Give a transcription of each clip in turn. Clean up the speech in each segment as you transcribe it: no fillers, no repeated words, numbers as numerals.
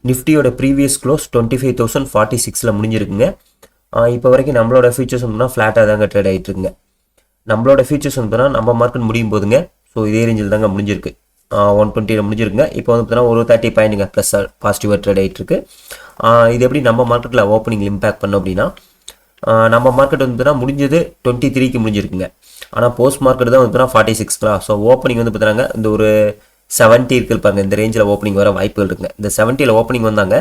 நிஃப்டியோட previous close 25,046 முடிஞ்சிருக்குங்க. இப்போ வரைக்கும் நம்மளோட ஃபியூச்சர்ஸ் வந்து ஃப்ளாட்டாக தாங்க ட்ரேட் ஆகிட்டு இருக்குங்க. நம்மளோட ஃபியூச்சர்ஸ் வந்து நம்ம மார்க்கெட் முடியும் போதுங்க. ஸோ இதே ரேஞ்சில் தாங்க முடிஞ்சிருக்கு. 120 முடிஞ்சிருக்குங்க. இப்போ வந்து பார்த்தீங்கன்னா ஒரு 30 பாயிண்ட்டுங்க ப்ளஸ் பாசிட்டிவாக ட்ரேட் ஆகிட்டு இருக்கு. இது எப்படி நம்ம மார்க்கெட்டில் ஓப்பனிங் இம்பேக்ட் பண்ணோம் அப்படின்னா, நம்ம மார்க்கெட் வந்து பார்த்தீங்கன்னா முடிஞ்சது 23க்கு முடிஞ்சிருக்குங்க. ஆனால் போஸ்ட் மார்க்கெட் தான் வந்து பார்த்தீங்கன்னா 46. ஸோ ஓப்பனிங் வந்து பார்த்தீங்கன்னா இந்த ஒரு 70 இருக்கு பாருங்க. இந்த ரேஞ்சில் ஓப்பனிங் வர வாய்ப்புகள் இருக்குங்க. இந்த 70ல் ஓப்பனிங் வந்தாங்க.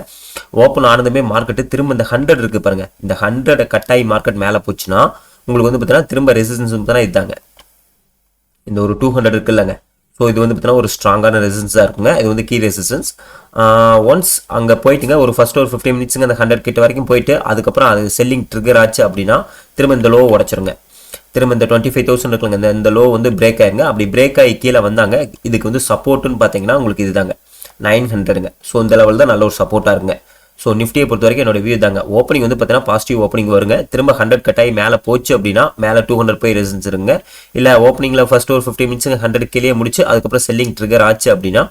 ஓப்பன் ஆனதுமே மார்க்கெட்டு திரும்ப இந்த 100 இருக்கு பாருங்க. இந்த 100 கட்டாயி மார்க்கெட் மேலே போச்சுன்னா உங்களுக்கு வந்து பார்த்தீங்கன்னா திரும்ப ரெசிஸ்டன்ஸ் வந்து பார்த்தீங்கன்னா இதுதாங்க. இந்த ஒரு 200 இருக்குல்லங்க. ஸோ இது வந்து பார்த்தீங்கன்னா ஒரு ஸ்ட்ராங்கான ரெசிஸ்டன்ஸாக இருக்குங்க. இது வந்து கீ ரெசிஸ்டன்ஸ். ஒன்ஸ் அங்கே போயிட்டுங்க ஒரு ஃபர்ஸ்ட் ஒரு 15 மினிட்ஸுங்க அந்த 100 கிட்ட வரைக்கும் போயிட்டு அதுக்கப்புறம் அது செல்லிங் ட்ரிகர் ஆச்சு அப்படின்னா திரும்ப இந்த லோ உடச்சிருங்க. திரும்ப இந்த 25,000 இருக்குங்க. இந்த லோ வந்து பிரேக் ஆயிருங்க. அப்படி பிரேக் ஆகி கீழே வந்தாங்க. இதுக்கு வந்து சப்போர்ட்டுன்னு பார்த்தீங்கன்னா உங்களுக்கு இதுதாங்க 900ங்க. ஸோ இந்த லெவல் தான் நல்ல ஒரு சப்போர்ட்டாக இருக்குங்க. ஸோ நிஃப்டியை பொறுத்த வரைக்கும் என்னோட வியூ தாங்க. ஓப்பனிங் வந்து பார்த்தீங்கன்னா பாசிட்டிவ் ஓப்பனிங் வருங்க. திரும்ப 100 கட்டாயி மேலே போச்சு அப்படின்னா மேலே 200 போய் ரெசிஸ்டன்ஸ் இருங்க. இல்லை ஓப்பனிங்கில் ஃபர்ஸ்ட் ஒரு 15 மினிட்ஸுங்க 100 கீழே முடிச்சு அதுக்கப்புறம் செல்லிங் ட்ரிகர் ஆச்சு அப்படின்னா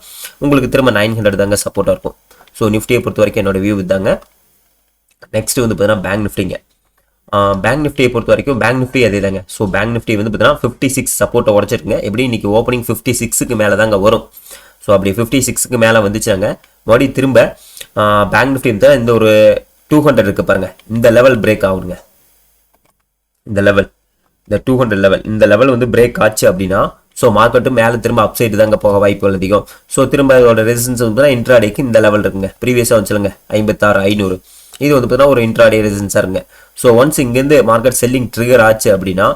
உங்களுக்கு திரும்ப 900 தாங்க சப்போர்ட்டாக இருக்கும். ஸோ நிஃப்டியை பொறுத்த வரைக்கும் என்னோட வியூ தாங்க. நெக்ஸ்ட் வந்து பார்த்தீங்கன்னா பேங்க் நிஃப்டிங்க. பேங்க் நிஃப்டியை பொறுத்த வரைக்கும் பேங்க் நிஃப்டி அதே தாங்க. ஸோ பேங்க் நிஃப்டி வந்து பார்த்தீங்கன்னா 56 சப்போர்ட்டை உடச்சிருக்குங்க. எப்படி இன்னைக்கு ஓப்பனிங் 56க்கு மேலே தாங்க வரும். ஸோ அப்படி 56க்கு மேலே வந்துச்சாங்க மறுபடியும் திரும்ப பேங்க் நிஃப்டி இந்த ஒரு 200 இருக்கு பாருங்க. இந்த லெவல் பிரேக் ஆகுங்க. இந்த லெவல் இந்த 200 லெவல் இந்த லெவல் வந்து பிரேக் ஆச்சு அப்படின்னா ஸோ மார்க்கெட்டு மேலே திரும்ப அப்சைடு தாங்க போக வாய்ப்புகள் அதிகம். ஸோ திரும்ப அதோட ரெசிஸ்டன்ஸ் வந்து இன்ட்ராடேக்கு இந்த லெவல் இருக்குங்க. ப்ரீவியஸாக வந்துச்சுலங்க 56,500. இது வந்து பார்த்தீங்கன்னா ஒரு இன்ட்ராடே ரெசிஸ்டன்ஸாக இருங்க. ஸோ ஒன்ஸ் இங்கேருந்து மார்க்கெட் செல்லிங் ட்ரிகர் ஆச்சு அப்படின்னா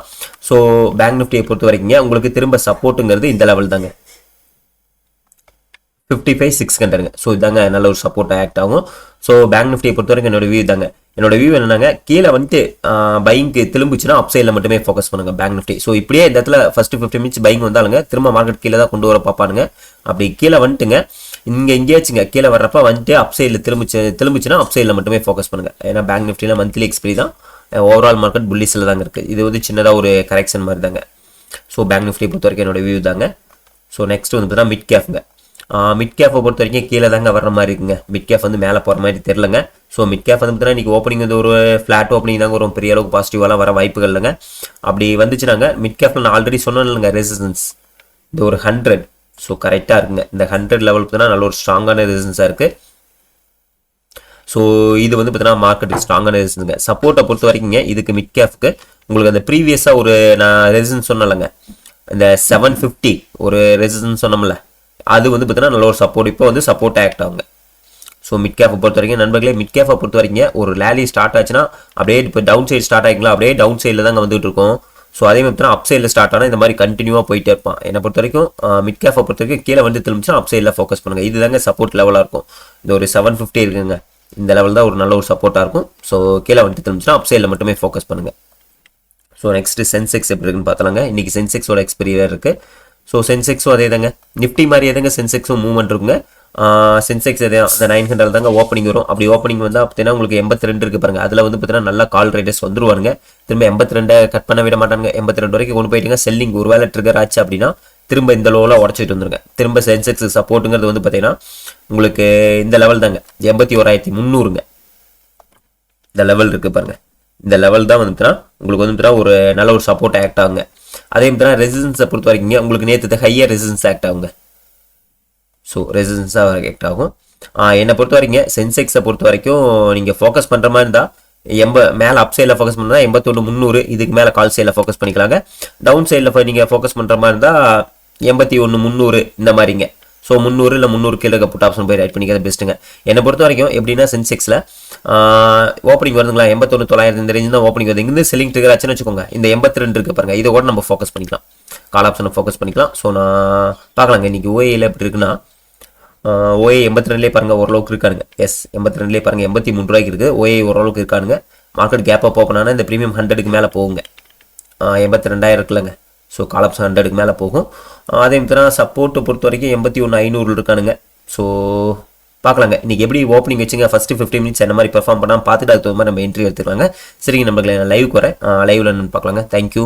ஸோ பேங்க் நிஃப்டியை பொறுத்த வரைக்குங்க உங்களுக்கு திரும்ப சப்போர்ட்டுங்கிறது இந்த லெவல் தாங்க 55,600ங்க. ஸோ இதாங்க நல்ல ஒரு சப்போர்ட் ஆக்ட் ஆகும். ஸோ பேங்க் நிஃப்டியை பொறுத்த வரைக்கும் என்னோட வியூ தாங்க. என்னோட வியூ என்னன்னாங்க கீழே வந்துட்டு பைங்க்கு திரும்பிச்சுன்னா அப்சைடில் மட்டுமே ஃபோக்கஸ் பண்ணுங்க பேங்க் நிஃப்டி. ஸோ இப்படியே இந்த இடத்துல ஃபர்ஸ்ட் 15 மினிட்ஸ் பைங் வந்தாலுங்க திரும்ப மார்க்கெட் கீழே தான் கொண்டு வர பார்ப்பானுங்க. அப்படி கீழே வந்துட்டுங்க இங்கே எங்கேயாச்சுங்க கீழே வர்றப்ப வந்துட்டு அப்சைடில் திரும்பிச்சுன்னா அப்சைடில் மட்டுமே ஃபோக்கஸ் பண்ணுங்க. ஏன்னா பேங்க் நிஃப்டியில் மந்த்லி எக்ஸ்பிரி தான். ஓவரால் மார்க்கெட் புல்லிஸில் தாங்க இருக்குது. இது வந்து சின்னதாக ஒரு கரெக்ஷன் மாதிரி தாங்க. ஸோ பேங்க் நிஃப்டியை பொறுத்த வரைக்கும் என்னோட வியூ தாங்க. ஸோ நெக்ஸ்ட் வந்து பார்த்தீங்கன்னா மிட் கேஃப்ங்க. மிட் கேஃபை பொறுத்த வரைக்கும் கீழே தாங்க வர்ற மாதிரி இருக்குங்க. மிட் கேஃப் வந்து மேலே போகிற மாதிரி தெரிலங்க. ஸோ மிட் கேஃப் வந்து பார்த்தீங்கன்னா இன்றைக்கி ஓப்பனிங் வந்து ஒரு ஃப்ளாட் ஓப்பனிங் தாங்க ஒரு பெரிய அளவுக்கு பாசிட்டிவாலாம் வர வாய்ப்புகள் இல்லைங்க. அப்படி வந்துச்சுனாங்க மிட் கேஃபில் நான் ஆல்ரெடி சொன்னேன் இல்லைங்க ரெசிஸ்டன்ஸ் இந்த ஒரு 100. ஸோ கரெக்டாக இருக்குங்க. இந்த 100 லெவலுக்கு தான் நல்ல ஒரு ஸ்ட்ராங்கான ரெசிஸ்டன்ஸாக இருக்குது. ஸோ இது வந்து பார்த்தீங்கன்னா மார்க்கெட்டுக்கு ஸ்ட்ராங்கான ரெசிஸ்டன்ஸுங்க. சப்போர்ட்டை பொறுத்த வரைக்குங்க இதுக்கு மிட் கேஃப்க்கு உங்களுக்கு அந்த ப்ரீவியஸாக ஒரு நான் ரெசிஸ்டன்ஸ் சொன்னலைங்க இந்த 750 ஒரு ரெசிஸ்டன்ஸ் சொன்னோம்ல அது வந்து பார்த்தீங்கன்னா நல்ல ஒரு சப்போர்ட் இப்போ வந்து சப்போர்ட் ஆக்ட் ஆகுங்க. ஸோ மிட் கேஃபை பொறுத்த வரைக்கும் நண்பர்களே மிட் கேஃபை பொறுத்த வரைக்கும் ஒரு லேலி ஸ்டார்ட் ஆச்சுன்னா அப்படியே இப்போ டவுன் சைடு ஸ்டார்ட் ஆகிக்கலாம் அப்படியே டவுன் சைடில் தாங்க வந்துட்டு இருக்கும். ஸோ அதே மாதிரி அப் சைடில் ஸ்டார்ட் ஆனால் இந்த மாதிரி கண்டினியூவாக போயிட்டே இருப்பான். என்னை பொறுத்த வரைக்கும் மிட் கேஃபை பொறுத்த வரைக்கும் கீழே வந்து திரும்பிச்சுன்னா அப் சைடில் ஃபோக்கஸ் பண்ணுங்கள். இது தாங்க சப்போர்ட் லெவலாக இருக்கும். இந்த ஒரு 750 இருக்குங்க. இந்த லெவல் தான் ஒரு நல்ல ஒரு சப்போர்ட்டாக இருக்கும். ஸோ கீழே வந்து திரும்பிச்சுன்னா அப் சைடில் மட்டுமே ஃபோக்கஸ் பண்ணுங்கள். ஸோ நெக்ஸ்ட் சென்செக்ஸ் எப்படி இருக்குன்னு பார்த்தலாங்க. இன்றைக்கி சென்செக்ஸோட எக்ஸ்பீரி இருக்குது. ஸோ சென்செக்ஸும் அதே தாங்க. நிஃப்டி மாதிரியே தாங்க சென்செக்ஸும் மூவ்மெண்ட் இருக்குங்க. சென்செக்ஸ் அதே அந்த 900 தாங்க ஓப்பனிங் வரும். அப்படி ஓப்பனிங் வந்து பார்த்தீங்கன்னா உங்களுக்கு 82 இருக்கு பாருங்க. அதில் வந்து பார்த்தீங்கன்னா நல்லா கால் ரைடர்ஸ் வந்துருவாங்க. திரும்ப 82 கட் பண்ண விட மாட்டாங்க. 82 வரைக்கும் கொண்டு போயிட்டுங்க செல்லிங் ஒரு வேலை ட்ரிகர் ஆச்சு அப்படின்னா திரும்ப இந்த லோவில் உடச்சிட்டு வந்துருங்க. திரும்ப சென்செக்ஸ் சப்போர்ட்டுங்கிறது வந்து பார்த்தீங்கன்னா உங்களுக்கு இந்த லெவல் தாங்க 81,300ங்க. இந்த லெவல் இருக்கு பாருங்க. இந்த லெவல் தான் வந்து உங்களுக்கு வந்து ஒரு நல்ல ஒரு சப்போர்ட் ஆக்ட் ஆகுங்க. அதே மாதிரி ரெசிஸ்டன்ஸை பொறுத்த வரைக்கும் உங்களுக்கு நேற்று ஹையர் ரெசிஸ்டன்ஸ் ஆக்ட் ஆகுங்க. ஸோ ரெசிஸ்டன்ஸாக ஆக்ட் ஆகும். என்னை பொறுத்த வரைக்கும் சென்செக்ஸை பொறுத்த வரைக்கும் நீங்கள் ஃபோக்கஸ் பண்ணுற மாதிரி இருந்தால் மேலே அப் சைடில் ஃபோக்கஸ் பண்ணால் 81,300 இதுக்கு மேலே கால் சைடில் ஃபோக்கஸ் பண்ணிக்கலாங்க. டவுன் சைடில் நீங்கள் ஃபோக்கஸ் பண்ணுற மாதிரி இருந்தால் 81,300 இந்த மாதிரிங்க. ஸோ 300 இல்லை 300 கீழே புட் ஆப்ஷன் போய் ரைட் பண்ணிக்கிறது பெஸ்ட்டுங்க. என்னை பொறுத்த வரைக்கும் எப்படின்னா சென்செக்ஸில் ஓப்பனிங் வருதுங்களா 81,900 இந்த ரேஞ்சு தான் ஓப்பனிங் வருது. இங்கேருந்து செல்லிங் ட்ரிகர் ஆச்சுன்னு வச்சுக்கோங்க. இந்த 82 இருக்கு பாருங்க. இதை கூட நம்ம ஃபோக்கஸ் பண்ணிக்கலாம். கால் ஆப்ஷனை ஃபோக்கஸ் பண்ணிக்கலாம். ஸோ நான் பார்க்கலாங்க இன்றைக்கி ஓஏயில் எப்படி இருக்குன்னா ஓஏ 82லேயே பாருங்கள் ஓரளவுக்கு இருக்கானுங்க. எஸ் 82லேயே பாருங்கள் 83 ரூபாய்க்கு இருக்குது. ஓஏ ஓரளவுக்கு இருக்கானுங்க. மார்க்கெட் கேப் அப் ஓப்பன் ஆனால் இந்த ப்ரீமியம் 100க்கு மேலே போகுங்க. 82,000 இருக்குல்லங்க. ஸோ கால் ஆப்ஷன் 100க்கு மேலே போகும். அதே மாதிரி சப்போர்ட்டை பொறுத்த வரைக்கும் 81,500 இருக்கானுங்க. ஸோ பார்க்கலாங்க இன்றைக்கி எப்படி ஓப்பனிங் வச்சுங்க ஃபஸ்ட்டு 15 மினிட்ஸ் என்ன மாதிரி பெர்ஃபார்ம் பண்ணால் பார்த்துட்டு அதுக்கு மாதிரி நம்ம என்ட்ரி எடுத்துக்கலாங்க. சரிங்க நம்மளுக்கு நான் லைவுக்கு வரேன். லைவில் என்னன்னு பார்க்கலாங்க. தேங்க்யூ.